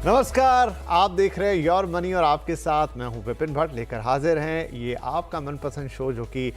नमस्कार, आप देख रहे हैं योर मनी और आपके साथ मैं हूं विपिन भट्ट लेकर हाजिर हैं ये आपका मनपसंद शो जो कि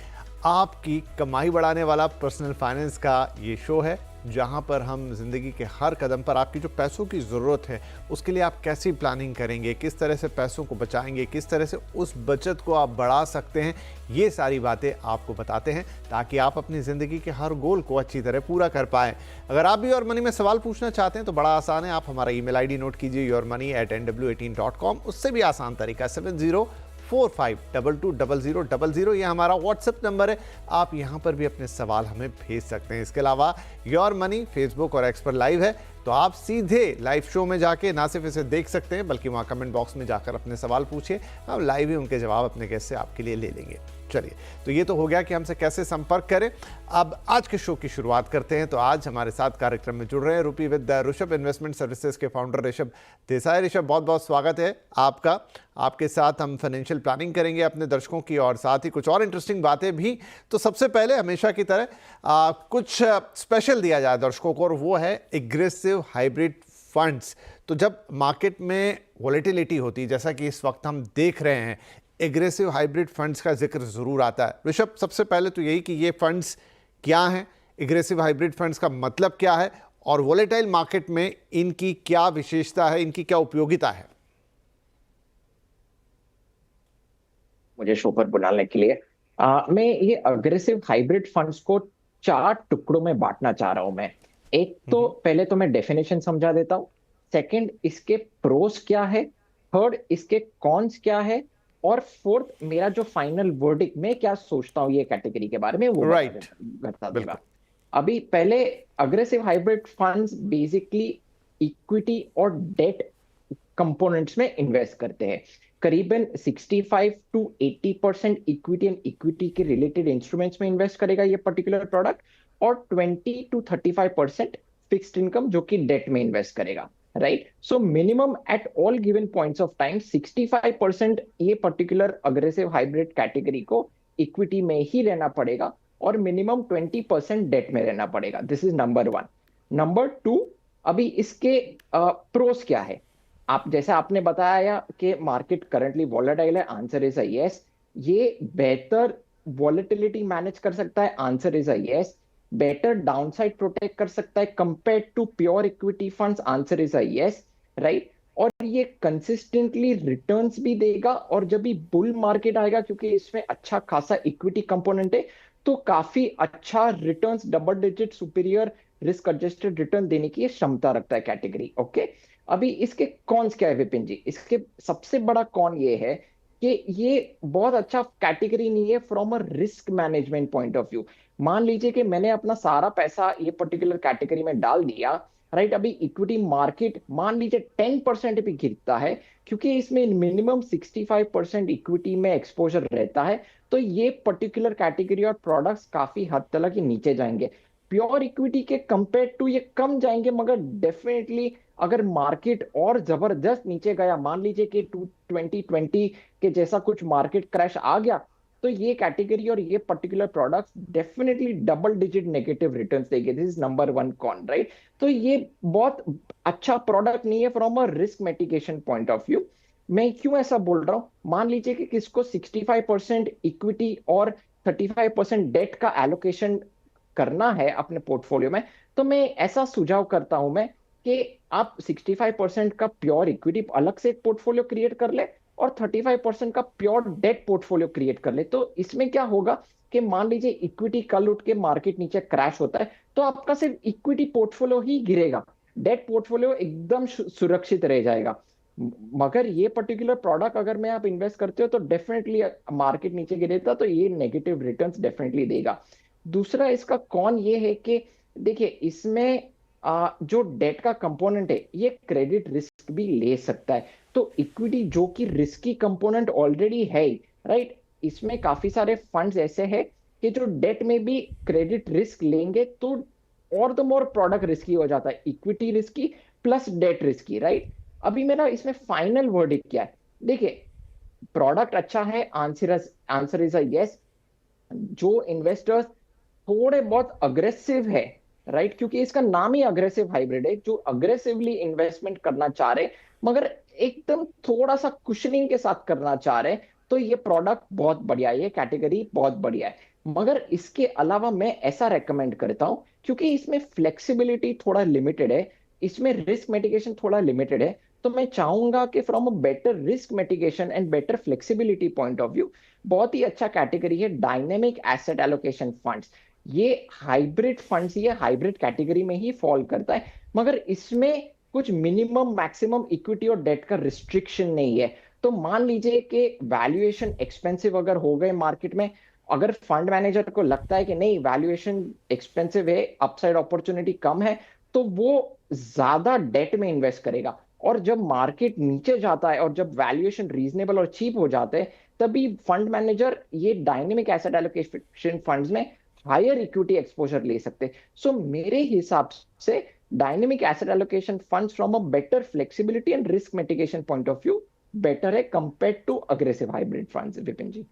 आपकी कमाई बढ़ाने वाला पर्सनल फाइनेंस का ये शो है जहां पर हम ज़िंदगी के हर कदम पर आपकी जो पैसों की ज़रूरत है उसके लिए आप कैसी प्लानिंग करेंगे, किस तरह से पैसों को बचाएंगे, किस तरह से उस बचत को आप बढ़ा सकते हैं, ये सारी बातें आपको बताते हैं ताकि आप अपनी ज़िंदगी के हर गोल को अच्छी तरह पूरा कर पाएं। अगर आप भी योर मनी में सवाल पूछना चाहते हैं तो बड़ा आसान है, आप हमारा ईमेल आईडी नोट कीजिए yourmoney@nw18.com। उससे भी आसान तरीका 7045220000, ये हमारा व्हाट्सएप नंबर है। आप यहाँ पर भी अपने सवाल हमें भेज सकते हैं। इसके अलावा योर मनी फेसबुक और एक्स पर लाइव है, तो आप सीधे लाइव शो में जाके ना सिर्फ इसे देख सकते हैं बल्कि वहाँ कमेंट बॉक्स में जाकर अपने सवाल पूछिए, हम लाइव ही उनके जवाब अपने गेस्ट से आपके लिए ले लेंगे। चलिए, तो ये तो हो गया कि हमसे कैसे संपर्क करें। अब आज के शो की शुरुआत करते हैं। तो आज हमारे साथ कार्यक्रम में जुड़ रहे हैं रूपी विद ऋषभ इन्वेस्टमेंट सर्विसेज के फाउंडर ऋषभ देसाई। ऋषभ, बहुत बहुत स्वागत है आपका। आपके साथ हम फाइनेंशियल प्लानिंग करेंगे अपने दर्शकों की और साथ ही कुछ और इंटरेस्टिंग बातें भी। तो सबसे पहले हमेशा की तरह कुछ स्पेशल दिया जाए दर्शकों को और वो है एग्रेसिव हाइब्रिड फंड्स। तो जब मार्केट में वॉलेटिलिटी होती है जैसा कि इस वक्त हम देख रहे हैं, एग्रेसिव हाइब्रिड फंड्स का जिक्र ज़रूर आता है। ऋषभ, सबसे पहले तो यही कि ये फंड्स क्या हैं, एग्रेसिव हाइब्रिड फंड्स का मतलब क्या है और वॉलेटाइल मार्केट में इनकी क्या विशेषता है, इनकी क्या उपयोगिता है। मुझे शो पर बुलाने के लिए मैं ये अग्रेसिव हाइब्रिड फंड्स को 4 टुकड़ों में बांटना चाह रहा हूं। मैं एक तो पहले तो मैं डेफिनेशन समझा देता हूं, सेकंड इसके प्रोस क्या है, थर्ड इसके कॉन्स क्या है, और फोर्थ मेरा जो फाइनल वर्डिक्ट मैं क्या सोचता हूं ये कैटेगरी के बारे में वो राइट, बता दूंगा। बिल्कुल। अभी पहले aggressive hybrid funds basically equity और डेट कंपोनेंट्स में इन्वेस्ट करते हैं। करीबन 65 टू 80% इक्विटी एंड इक्विटी के रिलेटेड इंस्ट्रूमेंट्स में इन्वेस्ट करेगा ये पर्टिकुलर प्रोडक्ट, और 20 टू 35% फिक्स्ड इनकम जो कि डेट में इन्वेस्ट करेगा। Right, so minimum at all given points of time 65% ये पर्टिकुलर अग्रेसिव हाइब्रिड कैटेगरी को इक्विटी में ही रहना पड़ेगा और मिनिमम 20% डेट में रहना पड़ेगा। This is number 1। नंबर 2, अभी इसके प्रोस क्या है। आप जैसे आपने बताया कि मार्केट करंटली वॉलेटाइल है, आंसर इज अ यस। ये बेहतर वॉलेटिलिटी मैनेज कर सकता है, answer is a yes. Better downside protect कर सकता है compared to pure equity funds, answer is a yes. Right, और ये कंसिस्टेंटली रिटर्न्स भी देगा, और जब भी बुल मार्केट आएगा क्योंकि इसमें अच्छा खासा इक्विटी कंपोनेंट है तो काफी अच्छा returns, double digit superior risk adjusted return देने की क्षमता रखता है कैटेगरी। ओके, अभी इसके कॉन्स क्या है विपिन जी। इसके सबसे बड़ा कॉन ये है कि ये बहुत अच्छा कैटेगरी नहीं है from a risk management point of view. मान लीजिए कि मैंने अपना सारा पैसा ये पर्टिकुलर कैटेगरी में डाल दिया, राइट। अभी इक्विटी मार्केट मान लीजिए 10% भी गिरता है, क्योंकि इसमें मिनिमम 65% इक्विटी में एक्सपोजर रहता है, तो ये पर्टिकुलर कैटेगरी और प्रोडक्ट्स काफी हद तक नीचे जाएंगे। प्योर इक्विटी के कंपेयर टू ये कम जाएंगे, मगर डेफिनेटली अगर मार्केट और जबरदस्त नीचे गया, मान लीजिए कि 2020 के जैसा कुछ मार्केट क्रैश आ गया, तो ये कैटेगरी और ये particular products definitely double digit negative returns देंगे। This is number 1 con, right. तो ये बहुत अच्छा प्रोडक्ट नहीं है from a risk mitigation point of view. मैं क्यों ऐसा बोल रहा हूं, मान लीजिए कि किसको 65% इक्विटी और 35% डेट का एलोकेशन करना है अपने पोर्टफोलियो में, तो मैं ऐसा सुझाव करता हूं मैं कि आप 65% का प्योर इक्विटी अलग से एक पोर्टफोलियो क्रिएट कर ले और 35% का प्योर डेट पोर्टफोलियो क्रिएट कर ले। तो इसमें क्या होगा कि मान लीजिए इक्विटी कल उठ के मार्केट नीचे क्रैश होता है तो आपका सिर्फ इक्विटी पोर्टफोलियो ही गिरेगा, डेट पोर्टफोलियो एकदम सुरक्षित रह जाएगा। मगर ये पर्टिकुलर प्रोडक्ट अगर में आप इन्वेस्ट करते हो तो डेफिनेटली मार्केट नीचे गिरेगा तो ये नेगेटिव रिटर्न्स डेफिनेटली देगा। दूसरा इसका कौन ये है कि देखिए इसमें जो डेट का कंपोनेंट है ये क्रेडिट रिस्क भी ले सकता है। तो इक्विटी जो कि रिस्की कंपोनेंट ऑलरेडी है, राइट, इसमें काफी सारे फंड्स ऐसे हैं कि जो डेट में भी क्रेडिट रिस्क लेंगे तो और द मोर प्रोडक्ट रिस्की हो जाता है, equity risky plus debt risky, right. अभी मेरा इसमें फाइनल वर्डिक्ट क्या है, देखिए प्रोडक्ट अच्छा है, आंसर इज अ यस। जो इन्वेस्टर्स थोड़े बहुत अग्रेसिव है राइट, क्योंकि इसका नाम ही अग्रेसिव हाइब्रिड है, जो अग्रेसिवली इन्वेस्टमेंट करना चाह रहे मगर एकदम थोड़ा सा कुशनिंग के साथ करना चाह रहे, तो ये प्रोडक्ट बहुत बढ़िया है, ये कैटेगरी बहुत बढ़िया है। मगर इसके अलावा मैं ऐसा रेकमेंड करता हूँ, क्योंकि इसमें फ्लेक्सिबिलिटी थोड़ा लिमिटेड है, इसमें रिस्क मिटिगेशन थोड़ा लिमिटेड है, तो मैं चाहूंगा कि from a better risk mitigation and better flexibility point of view बहुत ही अच्छा कैटेगरी है डायनेमिक एसेट एलोकेशन फंड्स। ये हाइब्रिड फंड्स, ये हाइब्रिड कैटेगरी में ही फॉल करता है, मगर इसमें कुछ मिनिमम मैक्सिमम इक्विटी और डेट का रिस्ट्रिक्शन नहीं है। तो मान लीजिए कि वैल्यूएशन एक्सपेंसिव अगर हो गए मार्केट में, अगर फंड मैनेजर को लगता है कि नहीं वैल्यूएशन एक्सपेंसिव है, अपसाइड अपॉर्चुनिटी कम है, तो वो ज्यादा डेट में इन्वेस्ट करेगा। और जब मार्केट नीचे जाता है और जब वैल्यूएशन रीजनेबल और चीप हो जाते हैं, तभी फंड मैनेजर ये डायनेमिक एसेट एलोकेशन फंड्स में हायर इक्विटी एक्सपोजर ले सकते। सो मेरे हिसाब से dynamic asset allocation funds from a better flexibility and risk mitigation point of view better है compare to aggressive hybrid funds. Vipin ji,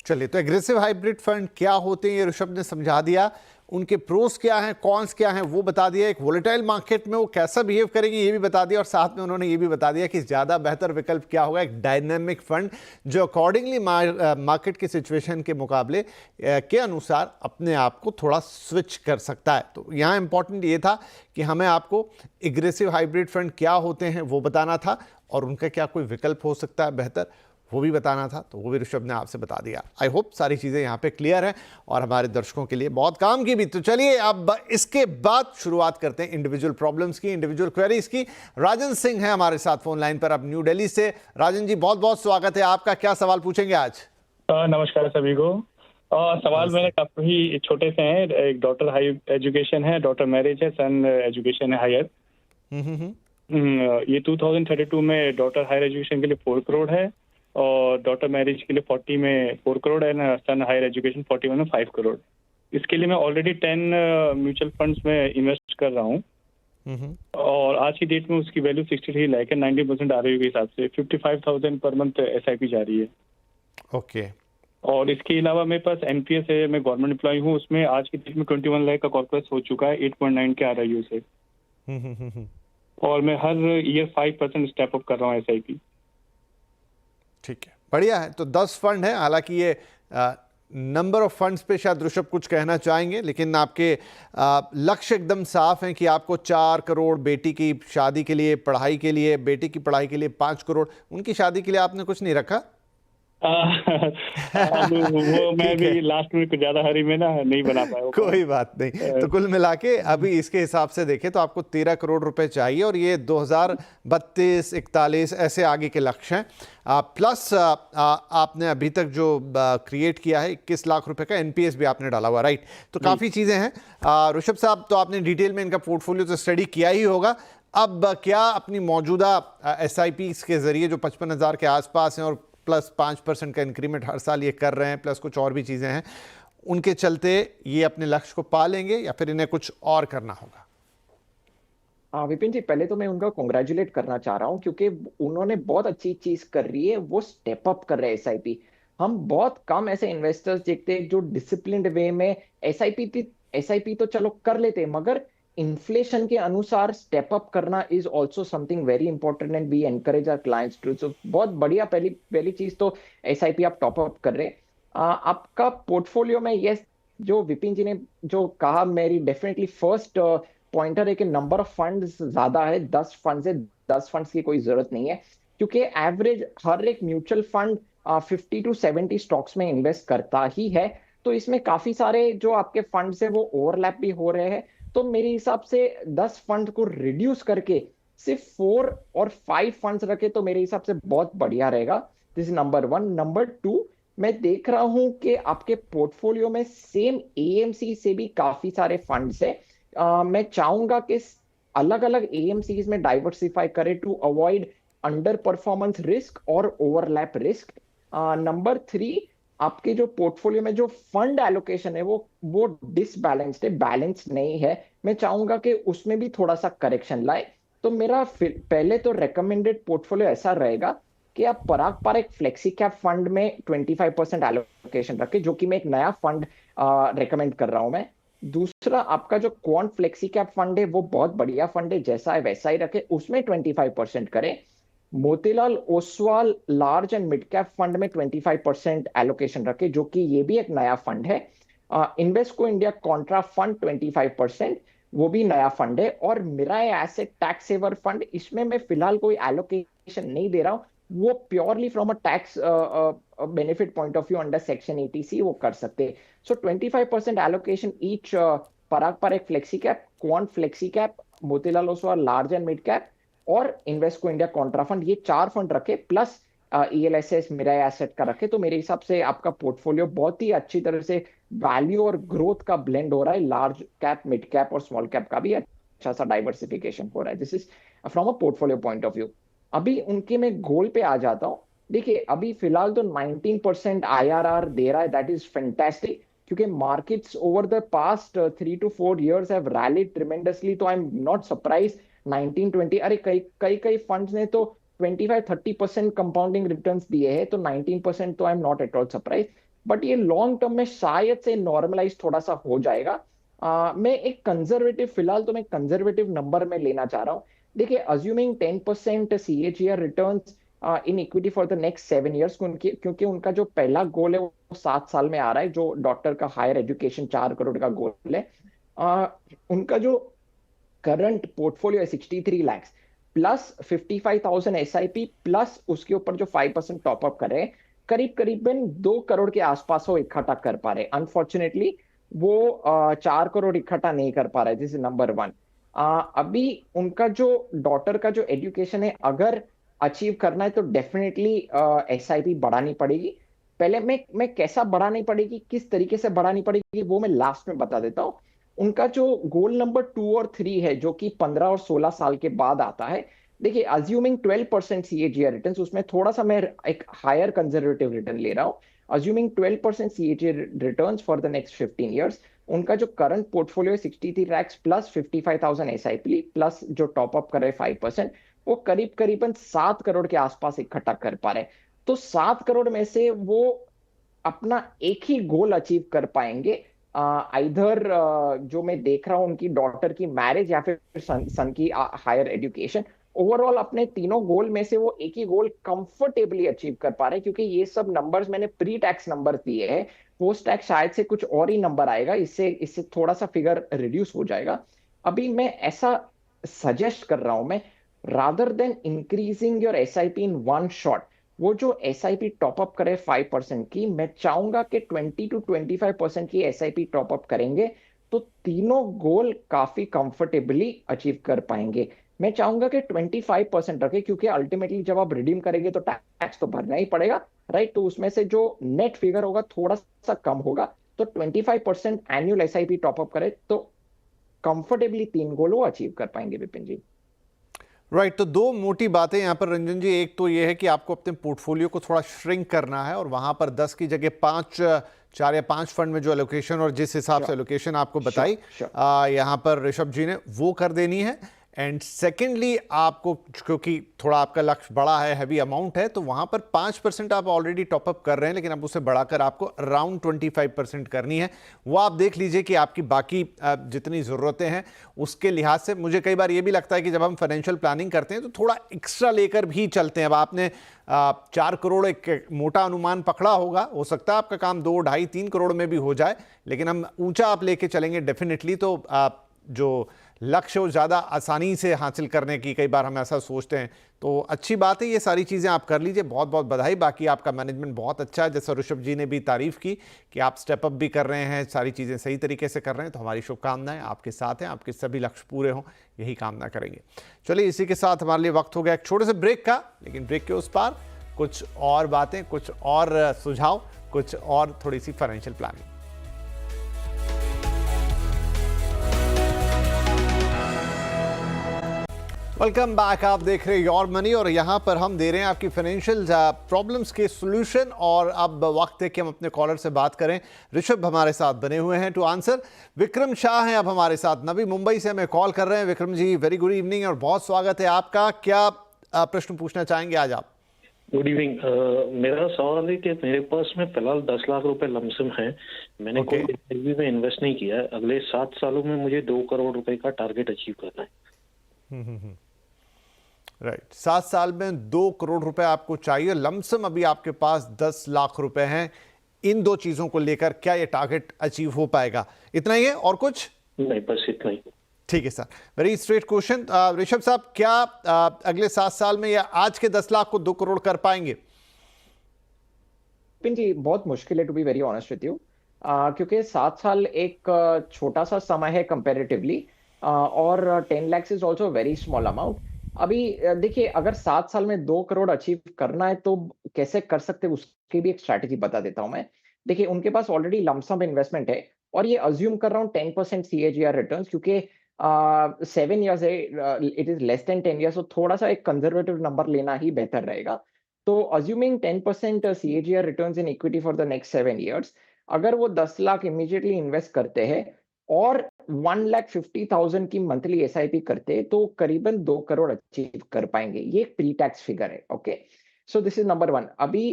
चलिए, तो एग्रेसिव हाइब्रिड फंड क्या होते हैं ये ऋषभ ने समझा दिया, उनके प्रोस क्या हैं, कॉन्स क्या हैं वो बता दिया, एक वोलेटाइल मार्केट में वो कैसा बिहेव करेंगे ये भी बता दिया, और साथ में उन्होंने ये भी बता दिया कि ज़्यादा बेहतर विकल्प क्या होगा, एक डायनेमिक फंड जो अकॉर्डिंगली मार्केट की सिचुएशन के मुकाबले के अनुसार अपने आप को थोड़ा स्विच कर सकता है। तो यहाँ इंपॉर्टेंट ये था कि हमें आपको एग्रेसिव हाइब्रिड फंड क्या होते हैं वो बताना था, और उनका क्या कोई विकल्प हो सकता है बेहतर वो भी बताना था, तो वो भी ऋषभ ने आपसे बता दिया। आई होप सारी चीज़ें यहाँ पे क्लियर हैं और हमारे दर्शकों के लिए बहुत काम की भी। तो चलिए अब इसके बाद शुरुआत करते हैं इंडिविजुअल प्रॉब्लम्स की, इंडिविजुअल क्वेरीज की। राजन सिंह हैं हमारे साथ फोन लाइन पर अब न्यू दिल्ली से। राजन जी, बहुत बहुत स्वागत है आपका, क्या सवाल पूछेंगे आज? नमस्कार सभी को। सवाल मेरे काफी छोटे से हैं। एक डॉटर हाई एजुकेशन है, डॉटर मैरिज है, सन एजुकेशन है हायर। ये 2032 में डॉटर हायर एजुकेशन के लिए 4 करोड़ है और डॉटर मैरिज के लिए 40 में 4 करोड़ है ना, सन हायर एजुकेशन 41 में 5 करोड़। इसके लिए मैं ऑलरेडी 10 म्यूचुअल फंड्स में इन्वेस्ट कर रहा हूँ और आज की डेट में उसकी वैल्यू 63 लाख है। 90% ROE के हिसाब से 55,000 पर मंथ SIP जा रही है। ओके। और इसके अलावा मेरे पास NPS है, मैं गवर्नमेंट एम्प्लॉय हूँ, उसमें आज की डेट में 21 लाख का कॉर्पस हो चुका है 8.9 के ROE से। और मैं हर ईयर 5% स्टेप अप कर रहा हूँ SIP। ठीक है, बढ़िया है। तो 10 फंड है, हालांकि ये नंबर ऑफ फंड्स पे शायद ऋषभ कुछ कहना चाहेंगे, लेकिन आपके लक्ष्य एकदम साफ हैं कि आपको 4 करोड़ बेटी की शादी के लिए, पढ़ाई के लिए, बेटी की पढ़ाई के लिए 5 करोड़, उनकी शादी के लिए आपने कुछ नहीं रखा? वो मैं भी लास्ट में कुछ ज्यादा हरी में ना नहीं बना पाया। कोई बात नहीं। तो कुल मिला के अभी इसके हिसाब से देखें तो आपको 13 करोड़ रुपए चाहिए और ये 2032, 41 ऐसे आगे के लक्ष्य हैं। प्लस आपने अभी तक जो क्रिएट किया है 21 लाख रुपए का NPS भी आपने डाला हुआ, राइट? तो काफ़ी चीज़ें हैं। ऋषभ साहब, तो आपने डिटेल में इनका पोर्टफोलियो तो स्टडी किया ही होगा। अब क्या अपनी मौजूदा SIPs के जरिए जो 55,000 के आसपास हैं और प्लस 5% का इंक्रीमेंट हर साल ये कर रहे हैं, प्लस कुछ और भी चीज़ें हैं, उनके चलते ये अपने लक्ष्य को पा लेंगे या फिर इन्हें कुछ और करना होगा? विपिन जी, पहले तो मैं उनका कॉन्ग्रेचुलेट करना चाह रहा हूँ, क्योंकि उन्होंने बहुत अच्छी चीज कर रही है, वो स्टेप अप कर रहे हैं SIP। हम बहुत कम ऐसे इन्वेस्टर्स देखते हैं जो डिसिप्लिन्ड वे में SIP तो चलो कर लेते हैं, मगर इन्फ्लेशन के अनुसार स्टेप अप करना is also something very important and we encourage our clients to. So बहुत बढ़िया, पहली पहली चीज तो SIP आप टॉप अप कर रहे हैं। आपका पोर्टफोलियो में ये जो विपिन जी ने जो कहा, मेरी डेफिनेटली फर्स्ट पॉइंटर है कि नंबर ऑफ फंड्स ज्यादा है, 10 फंड्स है, 10 फंड्स की कोई जरूरत नहीं है, क्योंकि एवरेज हर एक म्यूचुअल फंड 50 to 70 स्टॉक्स में इन्वेस्ट करता ही है। तो इसमें काफी सारे जो आपके फंड्स है वो ओवरलैप भी हो रहे हैं। तो मेरे हिसाब से 10 फंड को रिड्यूस करके सिर्फ 4 और 5 फंड्स रखे तो मेरे हिसाब से बहुत बढ़िया रहेगा। This is number 1। नंबर 2, मैं देख रहा हूं कि आपके पोर्टफोलियो में सेम AMC से भी काफी सारे फंड्स है। मैं चाहूंगा कि अलग अलग AMCs में डाइवर्सिफाई करें to avoid under performance risk और ओवरलैप रिस्क। नंबर 3, आपके जो पोर्टफोलियो में जो फंड एलोकेशन है वो डिसबैलेंस्ड है, बैलेंस नहीं है। मैं चाहूंगा कि उसमें भी थोड़ा सा करेक्शन लाए। तो मेरा पहले तो रेकमेंडेड पोर्टफोलियो ऐसा रहेगा कि आप पराग पारिक फ्लेक्सी कैप फंड में 25% एलोकेशन रखें, जो कि मैं एक नया फंड रेकमेंड कर रहा हूं मैं। दूसरा, आपका जो क्वांट फ्लेक्सी कैप फंड है वो बहुत बढ़िया फंड है, जैसा है वैसा ही रखे, उसमें 25% करें। Motilal Oswal large and mid cap fund में 25% एलोकेशन रखे, जो कि ये भी एक नया फंड है। इन्वेस्को इंडिया कॉन्ट्रा फंड 25%, वो भी नया फंड है। और मिराय एसेट टैक्स सेवर फंड, इसमें मैं फिलहाल कोई एलोकेशन नहीं दे रहा हूँ, वो purely from a tax benefit point of view under section 80C वो कर सकते हैं। सो 25% एलोकेशन ईच, पराग पर एक flexi cap, quant flexi cap, Motilal Oswal large and mid cap और इन्वेस्को इंडिया कॉन्ट्रा फंड, ये 4 फंड रखे, प्लस ELSS मिराय एसेट का रखे, तो मेरे हिसाब से आपका पोर्टफोलियो बहुत ही अच्छी तरह से वैल्यू और ग्रोथ का ब्लेंड हो रहा है। लार्ज कैप, मिड कैप और स्मॉल कैप का भी अच्छा सा डाइवर्सिफिकेशन हो रहा है। This is from a portfolio point of view. अभी उनके मैं गोल पे आ जाता हूँ। देखिए, अभी फिलहाल तो 19% IRR दे रहा है, दैट इज फैंटास्टिक, क्योंकि markets over the past 3 to 4 years have rallied tremendously, तो आई एम नॉट सरप्राइज 19-20, अरे कई कई कई फंड्स ने तो 25-30% कंपाउंडिंग रिटर्न्स दिए हैं, तो 19% तो I am not at all surprise. But ये लॉन्ग टर्म में शायद से नॉर्मलाइज थोड़ा सा हो जाएगा। मैं एक कंजर्वेटिव, फिलहाल तो मैं कंजर्वेटिव नंबर में लेना चाह रहा हूँ। देखिए, assuming 10% CAGR returns in equity for the next 7 years, क्योंकि उनका जो पहला गोल है वो 7 साल में आ रहा है, जो डॉक्टर का हायर एजुकेशन 4 करोड़ का गोल है। उनका जो करंट पोर्टफोलियो है 63 लाख प्लस 55,000 SIP प्लस उसके ऊपर जो 5% टॉपअप करे, करीब करीबन 2 करोड़ के आसपास वो इकट्ठा कर पा रहे। अनफॉर्चुनेटली वो 4 करोड़ इकट्ठा नहीं कर पा रहे। This is number 1। अभी उनका जो डॉटर का जो एजुकेशन है, अगर अचीव करना है तो डेफिनेटली SIP बढ़ानी पड़ेगी। पहले मैं कैसा बढ़ानी पड़ेगी, किस तरीके से बढ़ानी पड़ेगी, वो मैं लास्ट में बता देता हूँ। उनका जो गोल नंबर 2 और 3 है, जो कि 15 और 16 साल के बाद आता है। देखिए, अज्यूमिंग 12% CAGR रिटर्न्स, उसमें थोड़ा सा मैं एक हायर कंजर्वेटिव रिटर्न ले रहा हूँ। Assuming 12% CAGR returns for the next 15 years, उनका जो current portfolio 63 lakh plus 55,000 SIP plus जो टॉपअप कर रहे 5%, वो करीब करीबन 7 करोड़ के आसपास इकट्ठा कर पा रहे। तो 7 करोड़ में से वो अपना एक ही गोल अचीव कर पाएंगे, इधर जो मैं देख रहा हूं उनकी डॉटर की मैरिज या फिर सन की हायर एजुकेशन। ओवरऑल अपने तीनों गोल में से वो एक ही गोल कंफर्टेबली अचीव कर पा रहे हैं, क्योंकि ये सब नंबर्स मैंने प्री टैक्स नंबर दिए हैं। पोस्ट टैक्स शायद से कुछ और ही नंबर आएगा, इससे थोड़ा सा फिगर रिड्यूस हो जाएगा। अभी मैं ऐसा सजेस्ट कर रहा हूं, मैं rather than increasing your SIP in one shot, वो जो SIP टॉपअप करे 5% की, मैं चाहूंगा कि 20 to 25% की SIP टॉपअप करेंगे तो तीनों गोल काफी कंफर्टेबली अचीव कर पाएंगे। मैं चाहूंगा कि 25% रखें, क्योंकि अल्टीमेटली जब आप रिडीम करेंगे तो टैक्स तो भरना ही पड़ेगा, राइट? तो उसमें से जो नेट फिगर होगा थोड़ा सा कम होगा, तो 25% एनुअल SIP टॉपअप करे तो कंफर्टेबली 3 गोल वो अचीव कर पाएंगे, विपिन जी। राइट, तो 2 मोटी बातें यहाँ पर रंजन जी। एक तो ये है कि आपको अपने पोर्टफोलियो को थोड़ा श्रिंक करना है और वहाँ पर 10 की जगह 5, 4 या 5 फंड में जो एलोकेशन और जिस हिसाब से एलोकेशन आपको बताई यहाँ पर ऋषभ जी ने, वो कर देनी है। एंड सेकेंडली, आपको क्योंकि थोड़ा आपका लक्ष्य बड़ा है, हैवी अमाउंट है, तो वहाँ पर 5% आप ऑलरेडी टॉपअप कर रहे हैं, लेकिन अब उसे बढ़ाकर आपको अराउंड 25% करनी है। वो आप देख लीजिए कि आपकी बाकी जितनी ज़रूरतें हैं उसके लिहाज से। मुझे कई बार ये भी लगता है कि जब हम फाइनेंशियल प्लानिंग करते हैं तो थोड़ा एक्स्ट्रा लेकर भी चलते हैं। अब आपने 4 करोड़ एक मोटा अनुमान पकड़ा होगा, हो सकता है आपका काम 2, 2.5, 3 करोड़ में भी हो जाए, लेकिन हम ऊंचा आप लेके चलेंगे डेफिनेटली, तो जो लक्ष्य हो ज़्यादा आसानी से हासिल करने की कई बार हम ऐसा सोचते हैं। तो अच्छी बात है, ये सारी चीज़ें आप कर लीजिए, बहुत बहुत बधाई। बाकी आपका मैनेजमेंट बहुत अच्छा है, जैसा ऋषभ जी ने भी तारीफ़ की कि आप स्टेप अप भी कर रहे हैं, सारी चीज़ें सही तरीके से कर रहे हैं। तो हमारी शुभकामनाएं आपके साथ हैं, आपके सभी लक्ष्य पूरे हों, यही कामना करेंगे। चलिए, इसी के साथ हमारे लिए वक्त हो गया एक छोटे से ब्रेक का, लेकिन ब्रेक के उस पार कुछ और बातें, कुछ और सुझाव, कुछ और थोड़ी सी फाइनेंशियल प्लानिंग। वेलकम बैक, आप देख रहे हैं योर मनी और यहाँ पर हम दे रहे हैं आपकी फाइनेंशियल प्रॉब्लम्स के सॉल्यूशन। और अब वक्त है कि हम अपने कॉलर से बात करें। ऋषभ हमारे साथ बने हुए हैं टू आंसर। विक्रम शाह हैं अब हमारे साथ, नवी मुंबई से हमें कॉल कर रहे हैं। Vikram ji, very good evening और बहुत स्वागत है आपका। क्या प्रश्न पूछना चाहेंगे आज आप? Good evening. मेरा सवाल है कि मेरे पास में फिलहाल 10 लाख रुपए लमसम है। मैंने Okay. कोई एसआईपी में इन्वेस्ट नहीं किया है। अगले 7 सालों में मुझे 2 करोड़ रुपए का टारगेट अचीव करना है। राइट, 7 साल में 2 करोड़ रुपए आपको चाहिए। लमसम अभी आपके पास 10 लाख रुपए हैं। इन दो चीजों को लेकर क्या ये टारगेट अचीव हो पाएगा? इतना ही है और कुछ नहीं, बस इतना ही। ठीक है sir, very straight question. Rishabh साहब, क्या अगले 7 साल में या आज के 10 लाख को 2 करोड़ कर पाएंगे? जी बहुत मुश्किल है to be very honest with you, क्योंकि 7 साल एक छोटा सा समय है कंपेरेटिवली, और 10 lakhs is also very small amount. अभी देखिए, अगर 7 साल में 2 करोड़ अचीव करना है तो कैसे कर सकते हैं, उसकी भी एक स्ट्रैटेजी बता देता हूं मैं। देखिए, उनके पास ऑलरेडी लमसम इन्वेस्टमेंट है, और ये अज्यूम कर रहा हूँ 10% CAGR रिटर्न, क्योंकि 7 years है, it is less than 10 years, तो थोड़ा सा एक कंजर्वेटिव नंबर लेना ही बेहतर रहेगा। तो assuming 10% CAGR returns in equity for the next 7 years, अगर वो 10 लाख इमीडिएटली इन्वेस्ट करते हैं और 1,50,000 की मंथली SIP करते हैं, तो करीबन 2 करोड़ अचीव कर पाएंगे। ये एक प्री टैक्स फिगर है। Okay, so this is number 1। अभी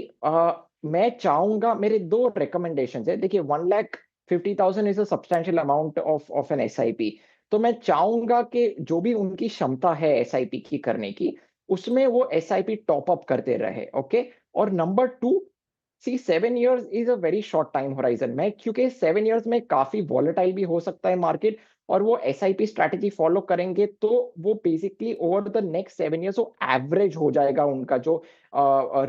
मैं चाहूंगा, मेरे 2 रिकमेंडेशन है। देखिए, 1,50,000 is a substantial amount of an SIP। तो मैं चाहूंगा कि जो भी उनकी क्षमता है SIP की करने की, उसमें वो SIP टॉप अप करते रहे। ओके, और number 2, see 7 years is a very short time horizon में, क्योंकि 7 years में काफी वॉलेटाइल भी हो सकता है मार्केट, और वो SIP स्ट्रैटेजी फॉलो करेंगे तो वो basically over the next 7 years वो एवरेज हो जाएगा उनका जो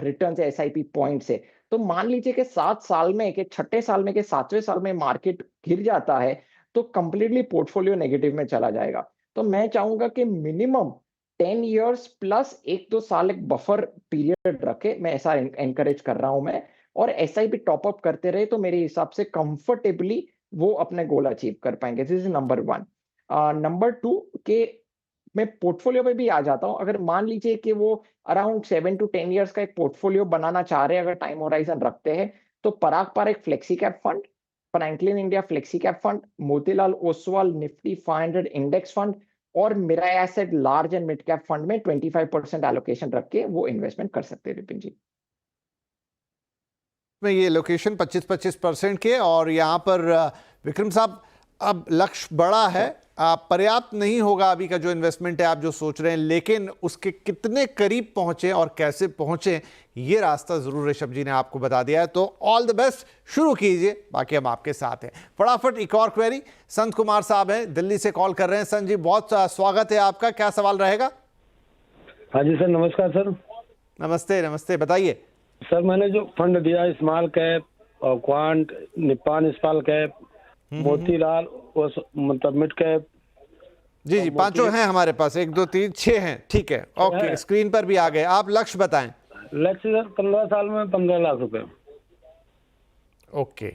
रिटर्न है SIP पॉइंट से। तो मान लीजिए कि 7 साल में के छठे साल में के 7वें साल में मार्केट गिर जाता है, तो कंप्लीटली पोर्टफोलियो नेगेटिव में चला जाएगा। तो मैं चाहूंगा कि मिनिमम 10 years प्लस 1-2 साल एक बफर पीरियड रखे, मैं ऐसा एनकरेज कर रहा हूं मैं, और SIP टॉप अप करते रहे, तो मेरे हिसाब से कंफर्टेबली वो अपने गोल अचीव कर पाएंगे। This is number 1। नंबर 2 के मैं पोर्टफोलियो पे भी आ जाता हूं। अगर मान लीजिए कि वो अराउंड 7 to 10 years का एक पोर्टफोलियो बनाना चाह रहे हैं, अगर टाइम होराइजन रखते हैं, तो पराग पर एक flexi cap fund, Franklin India flexi cap fund, Motilal Oswal Nifty 500 index fund, और Mirae asset large and mid cap fund में 25% एलोकेशन रख के वो इन्वेस्टमेंट कर सकते हैं विपिन जी। में ये लोकेशन 25% के, और यहाँ पर विक्रम साहब, अब लक्ष्य बड़ा है, पर्याप्त नहीं होगा अभी का जो इन्वेस्टमेंट है आप जो सोच रहे हैं, लेकिन उसके कितने करीब पहुंचे और कैसे पहुंचे, ये रास्ता जरूर ऋषभ जी ने आपको बता दिया है। तो ऑल द बेस्ट, शुरू कीजिए, बाकी हम आपके साथ हैं। फटाफट एक और क्वेरी, संत कुमार साहब हैं, दिल्ली से कॉल कर रहे हैं। संत जी, बहुत स्वागत है आपका, क्या सवाल रहेगा? हाँ जी सर, नमस्कार सर। नमस्ते नमस्ते, बताइए सर, मैंने जो फंड दिया, स्मॉल कैप और quant, Nippon small cap, Motilal मतलब मिड कैप। जी जी, पांचों हैं हमारे पास, 1 2 3 6 हैं। ठीक है, ओके, स्क्रीन पर भी आ गए। आप लक्ष्य बताएं। लक्ष्य सर 15 साल में 15 लाख रुपए। ओके,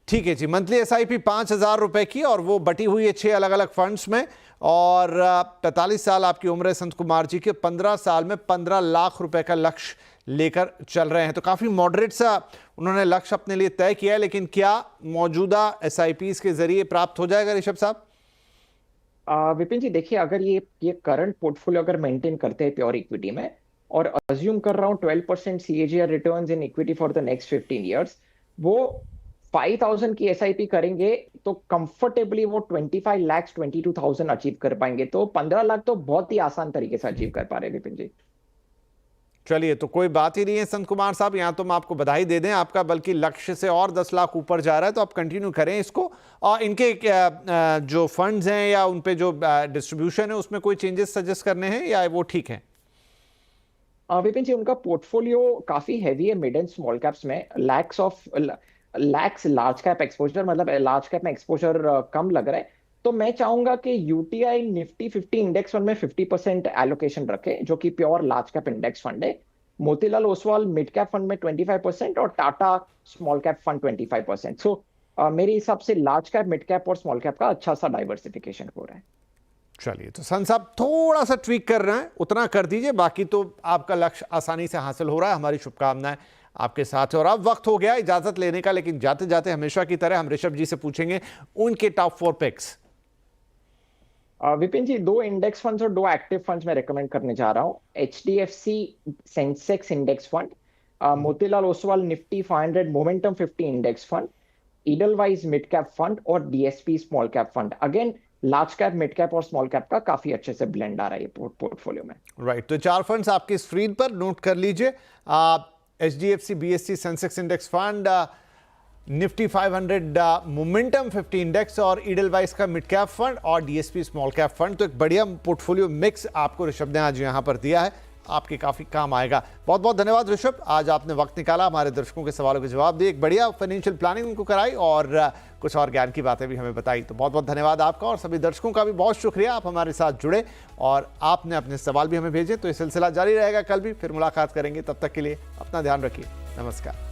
ठीक है जी। मंथली SIP 5,000 रुपए की, और वो बटी हुई है 6 अलग अलग फंड्स में, और 45 साल आपकी उम्र है संत कुमार जी के। 15 साल में 15 लाख रुपए का लक्ष्य लेकर चल रहे हैं, तो काफी मॉडरेट सा उन्होंने लक्ष्य अपने लिए तय किया है। लेकिन क्या मौजूदा SIPs के जरिए प्राप्त हो जाएगा ऋषभ साहब? विपिन जी, देखिए, अगर ये करंट पोर्टफोलियो अगर मेंटेन करते हैं प्योर इक्विटी में, और अज्यूम कर रहा हूं 12% CAGR returns in equity for the next 15 years, वो 5,000 की SIP करेंगे तो कंफर्टेबली वो 25 lakhs 22,000 अचीव कर पाएंगे। तो 15 लाख तो बहुत ही आसान तरीके से अचीव कर पा रहे हैं विपिन जी। चलिए, तो कोई बात ही नहीं है संत कुमार साहब, यहाँ तो हम आपको बधाई दे दें, आपका बल्कि लक्ष्य से और 10 लाख ऊपर जा रहा है, तो आप कंटिन्यू करें इसको। और इनके जो फंड्स हैं या उन पे जो डिस्ट्रीब्यूशन है, उसमें कोई चेंजेस सजेस्ट करने हैं या वो ठीक है? विपिन जी, उनका पोर्टफोलियो काफी हैवी है मिड एंड स्मॉल कैप्स में। लैक्स लार्ज कैप एक्सपोजर, मतलब लार्ज कैप में एक्सपोजर कम लग रहा है। तो मैं चाहूंगा कि UTI निफ्टी 50 इंडेक्स फंड में 50% एलोकेशन रखे, जो कि pure large cap index fund है। Motilal Oswal mid cap fund में 25%, और Tata small cap fund 25%। So मेरे हिसाब से लार्ज कैप, मिड कैप और स्मॉल कैप का अच्छा सा डाइवर्सिफिकेशन हो रहा है। चलिए, तो संत साहब थोड़ा सा ट्वीक कर रहे हैं, उतना कर दीजिए, बाकी तो आपका लक्ष्य आसानी से हासिल हो रहा है। हमारी शुभकामनाएं आपके साथ है। और अब वक्त हो गया इजाजत लेने का, लेकिन जाते जाते हमेशा की तरह हम ऋषभ जी से पूछेंगे उनके टॉप 4 पिक्स। विपिन जी, 2 इंडेक्स फंड्स और 2 एक्टिव फंड्स में रेकमेंड करने जा रहा हूं। HDFC Sensex index fund, Motilal Oswal Nifty 500 momentum 50 index fund, Edelweiss mid cap fund और DSP small cap fund. Again large cap, mid cap और स्मॉल कैप का काफी अच्छे से ब्लेंड आ रहा है ये पोर्टफोलियो में। राइट, तो 4 फंड्स आपकी स्क्रीन पर नोट कर लीजिए। HDFC BSE Sensex index fund, Nifty 500 momentum 50 index और ईडलवाइस का मिड कैप फंड और DSP स्मॉल कैप फंड। तो एक बढ़िया पोर्टफोलियो मिक्स आपको ऋषभ ने आज यहाँ पर दिया है, आपके काफी काम आएगा। बहुत बहुत धन्यवाद ऋषभ, आज आपने वक्त निकाला, हमारे दर्शकों के सवालों के जवाब दिए, एक बढ़िया फाइनेंशियल प्लानिंग उनको कराई और कुछ और ज्ञान की बातें भी हमें बताई। तो बहुत बहुत धन्यवाद आपका और सभी दर्शकों का भी बहुत शुक्रिया, आप हमारे साथ जुड़े और आपने अपने सवाल भी हमें भेजे। तो ये सिलसिला जारी रहेगा, कल भी फिर मुलाकात करेंगे, तब तक के लिए अपना ध्यान रखिए, नमस्कार।